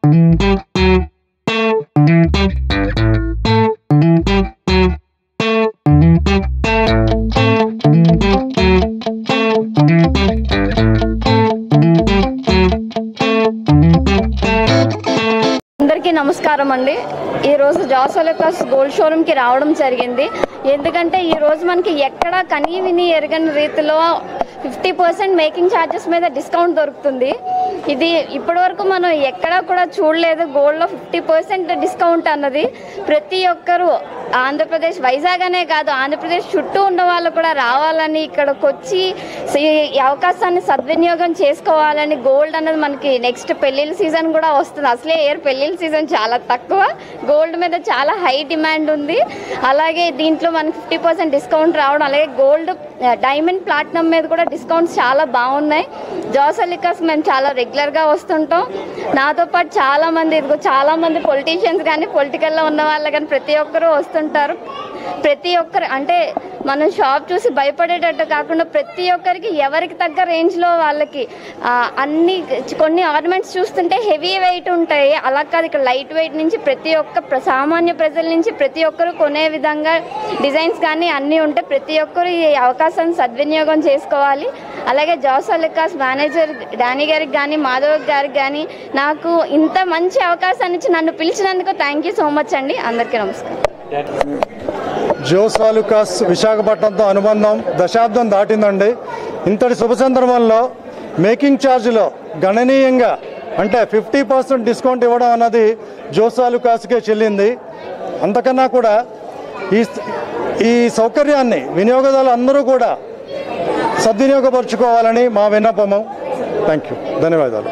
అందరికీ నమస్కారం అండి. ఈరోజు జాసోలికాస్ గోల్డ్ షోరూమ్కి రావడం జరిగింది. ఎందుకంటే ఈరోజు మనకి ఎక్కడ కనీ విని ఎరగని రీతిలో 50% మేకింగ్ ఛార్జెస్ మీద డిస్కౌంట్ దొరుకుతుంది. ఇది ఇప్పటివరకు మనం ఎక్కడా కూడా చూడలేదు. గోల్డ్లో 50% డిస్కౌంట్ అన్నది ప్రతి ఒక్కరూ ఆంధ్రప్రదేశ్ వైజాగ్ అనే కాదు, ఆంధ్రప్రదేశ్ చుట్టూ ఉన్న వాళ్ళు కూడా రావాలని, ఇక్కడికి వచ్చి ఈ అవకాశాన్ని సద్వినియోగం చేసుకోవాలని. గోల్డ్ అన్నది మనకి నెక్స్ట్ పెళ్ళిళ్ళ సీజన్ కూడా వస్తుంది. అసలే పెళ్ళిళ్ళ సీజన్ చాలా తక్కువ, గోల్డ్ మీద చాలా హై డిమాండ్ ఉంది. అలాగే దీంట్లో మనకి 50% డిస్కౌంట్ రావడం, అలాగే గోల్డ్ డైమండ్ ప్లాటినం మీద కూడా డిస్కౌంట్స్ చాలా బాగున్నాయి. జాసోలికాస్ మేము చాలా రెగ్యులర్గా వస్తుంటాం. నాతో పాటు చాలామంది పొలిటీషియన్స్ కానీ పొలిటికల్లో ఉన్న వాళ్ళు కానీ ప్రతి ఒక్కరూ వస్తుంటారు. ప్రతి ఒక్కరు అంటే మనం షాప్ చూసి భయపడేటట్టు కాకుండా ప్రతి ఒక్కరికి ఎవరికి తగ్గ రేంజ్లో వాళ్ళకి కొన్ని ఆర్నమెంట్స్ చూస్తుంటే హెవీ వెయిట్ ఉంటాయి. అలా కాదు, ఇక్కడ లైట్ వెయిట్ నుంచి ప్రతి ఒక్క సామాన్య ప్రజల నుంచి ప్రతి ఒక్కరు కొనే విధంగా డిజైన్స్ కానీ అన్నీ ఉంటాయి. ప్రతి ఒక్కరు ఈ అవకాశాన్ని సద్వినియోగం చేసుకోవాలి. అలాగే జాసోలికాస్ మేనేజర్ డానీ గారికి కానీ మాధవ్ గారికి కానీ నాకు ఇంత మంచి అవకాశాన్ని ఇచ్చి నన్ను పిలిచినందుకు థ్యాంక్ యూ సో మచ్ అండి. అందరికీ నమస్కారం. జాసోలికాస్ విశాఖపట్నంతో అనుబంధం దశాబ్దం దాటిందండి. ఇంతటి శుభ సందర్భంలో మేకింగ్ ఛార్జ్లో గణనీయంగా అంటే 50% డిస్కౌంట్ ఇవ్వడం అన్నది జాసోలికాస్కే చెల్లింది. అంతకన్నా కూడా ఈ సౌకర్యాన్ని వినియోగదారులు అందరూ కూడా సద్వినియోగపరుచుకోవాలని మా విన్నపము. థ్యాంక్ యూ, ధన్యవాదాలు.